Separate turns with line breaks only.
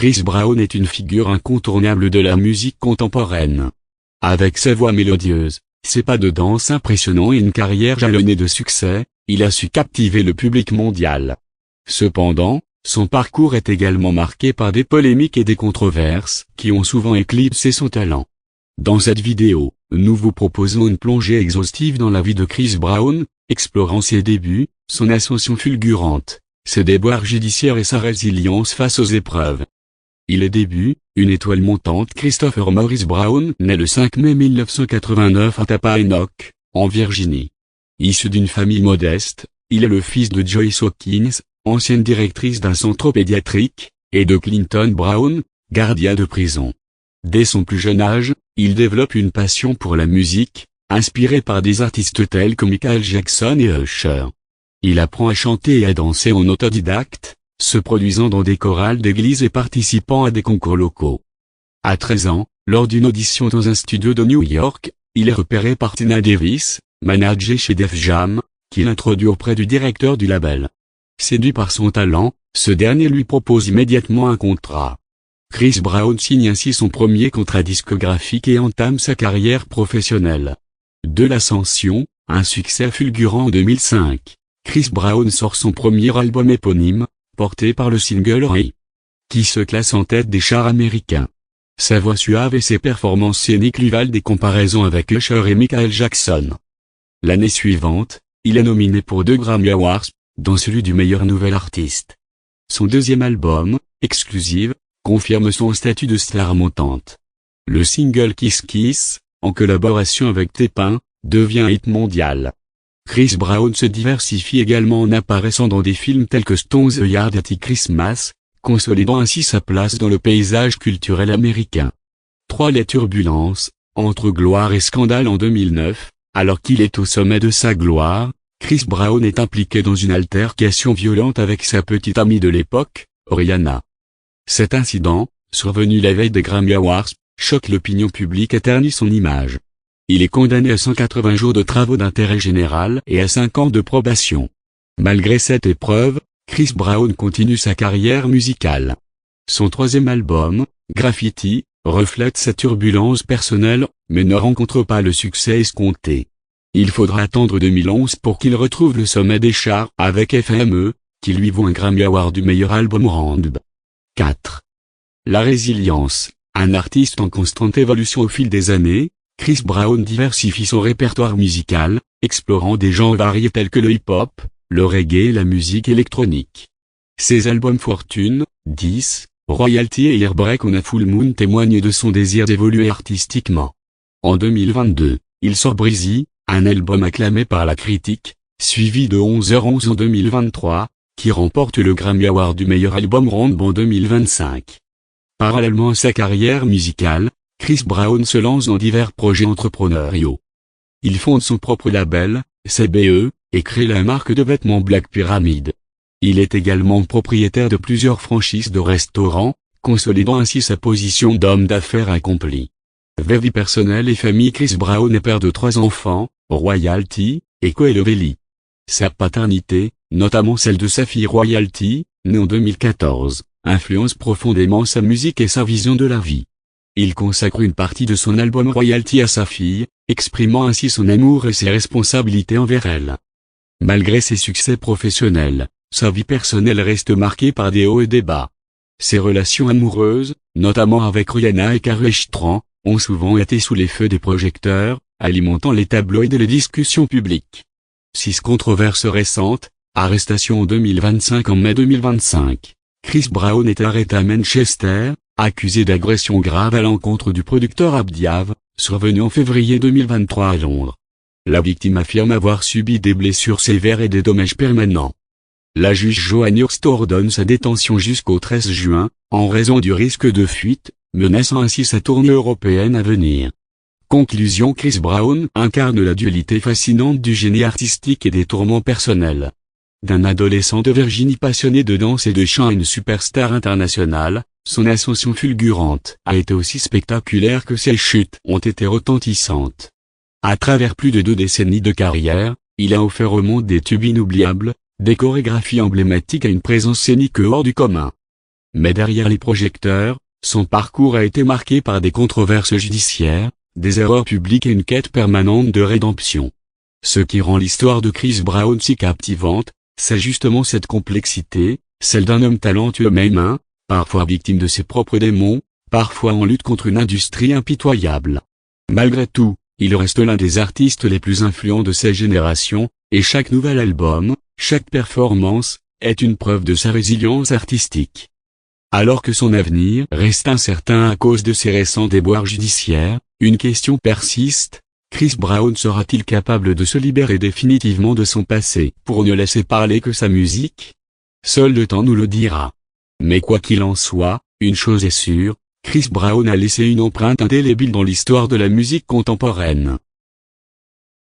Chris Brown est une figure incontournable de la musique contemporaine. Avec sa voix mélodieuse, ses pas de danse impressionnants et une carrière jalonnée de succès, il a su captiver le public mondial. Cependant, son parcours est également marqué par des polémiques et des controverses qui ont souvent éclipsé son talent. Dans cette vidéo, nous vous proposons une plongée exhaustive dans la vie de Chris Brown, explorant ses débuts, son ascension fulgurante, ses déboires judiciaires et sa résilience face aux épreuves. Il est début, une étoile montante. Christopher Maurice Brown naît le 5 mai 1989 à Tappahannock, en Virginie. Issu d'une famille modeste, il est le fils de Joyce Hawkins, ancienne directrice d'un centre pédiatrique, et de Clinton Brown, gardien de prison. Dès son plus jeune âge, il développe une passion pour la musique, inspiré par des artistes tels que Michael Jackson et Usher. Il apprend à chanter et à danser en autodidacte, se produisant dans des chorales d'église et participant à des concours locaux. À 13 ans, lors d'une audition dans un studio de New York, il est repéré par Tina Davis, manager chez Def Jam, qui l'introduit auprès du directeur du label. Séduit par son talent, ce dernier lui propose immédiatement un contrat. Chris Brown signe ainsi son premier contrat discographique et entame sa carrière professionnelle. De l'ascension, un succès fulgurant en 2005, Chris Brown sort son premier album éponyme, porté par le single Ray, qui se classe en tête des charts américains. Sa voix suave et ses performances scéniques lui valent des comparaisons avec Usher et Michael Jackson. L'année suivante, il est nominé pour 2 Grammy Awards, dont celui du meilleur nouvel artiste. Son deuxième album, Exclusive, confirme son statut de star montante. Le single Kiss Kiss, en collaboration avec T-Pain, devient un hit mondial. Chris Brown se diversifie également en apparaissant dans des films tels que Stone's Yard at Christmas, consolidant ainsi sa place dans le paysage culturel américain. 3 Les turbulences, entre gloire et scandale. En 2009, alors qu'il est au sommet de sa gloire, Chris Brown est impliqué dans une altercation violente avec sa petite amie de l'époque, Rihanna. Cet incident, survenu la veille des Grammy Awards, choque l'opinion publique et ternit son image. Il est condamné à 180 jours de travaux d'intérêt général et à 5 ans de probation. Malgré cette épreuve, Chris Brown continue sa carrière musicale. Son troisième album, Graffiti, reflète sa turbulence personnelle, mais ne rencontre pas le succès escompté. Il faudra attendre 2011 pour qu'il retrouve le sommet des charts avec FME, qui lui vaut un Grammy Award du meilleur album R&B. 4. La résilience, un artiste en constante évolution au fil des années, Chris Brown diversifie son répertoire musical, explorant des genres variés tels que le hip-hop, le reggae et la musique électronique. Ses albums Fortune, 10, Royalty et Heartbreak on a Full Moon témoignent de son désir d'évoluer artistiquement. En 2022, il sort Breezy, un album acclamé par la critique, suivi de 11h11 en 2023, qui remporte le Grammy Award du meilleur album R&B en 2025. Parallèlement à sa carrière musicale, Chris Brown se lance dans divers projets entrepreneuriaux. Il fonde son propre label, CBE, et crée la marque de vêtements Black Pyramid. Il est également propriétaire de plusieurs franchises de restaurants, consolidant ainsi sa position d'homme d'affaires accompli. Vie personnelle et famille. Chris Brown est père de 3 enfants, Royalty, Echo et Lovely. Sa paternité, notamment celle de sa fille Royalty, née en 2014, influence profondément sa musique et sa vision de la vie. Il consacre une partie de son album Royalty à sa fille, exprimant ainsi son amour et ses responsabilités envers elle. Malgré ses succès professionnels, sa vie personnelle reste marquée par des hauts et des bas. Ses relations amoureuses, notamment avec Rihanna et Carey Strand, ont souvent été sous les feux des projecteurs, alimentant les tabloïds et les discussions publiques. 6 controverses récentes, arrestation en 2025. En mai 2025, Chris Brown est arrêté à Manchester, accusé d'agression grave à l'encontre du producteur Abdiav, survenu en février 2023 à Londres. La victime affirme avoir subi des blessures sévères et des dommages permanents. La juge Joanne Hurst ordonne sa détention jusqu'au 13 juin, en raison du risque de fuite, menaçant ainsi sa tournée européenne à venir. Conclusion. Chris Brown incarne la dualité fascinante du génie artistique et des tourments personnels. D'un adolescent de Virginie passionné de danse et de chant à une superstar internationale, son ascension fulgurante a été aussi spectaculaire que ses chutes ont été retentissantes. À travers plus de 2 décennies de carrière, il a offert au monde des tubes inoubliables, des chorégraphies emblématiques et une présence scénique hors du commun. Mais derrière les projecteurs, son parcours a été marqué par des controverses judiciaires, des erreurs publiques et une quête permanente de rédemption. Ce qui rend l'histoire de Chris Brown si captivante, c'est justement cette complexité, celle d'un homme talentueux mais humain, parfois victime de ses propres démons, parfois en lutte contre une industrie impitoyable. Malgré tout, il reste l'un des artistes les plus influents de sa génération, et chaque nouvel album, chaque performance, est une preuve de sa résilience artistique. Alors que son avenir reste incertain à cause de ses récents déboires judiciaires, une question persiste: Chris Brown sera-t-il capable de se libérer définitivement de son passé pour ne laisser parler que sa musique? Seul le temps nous le dira. Mais quoi qu'il en soit, une chose est sûre, Chris Brown a laissé une empreinte indélébile dans l'histoire de la musique contemporaine.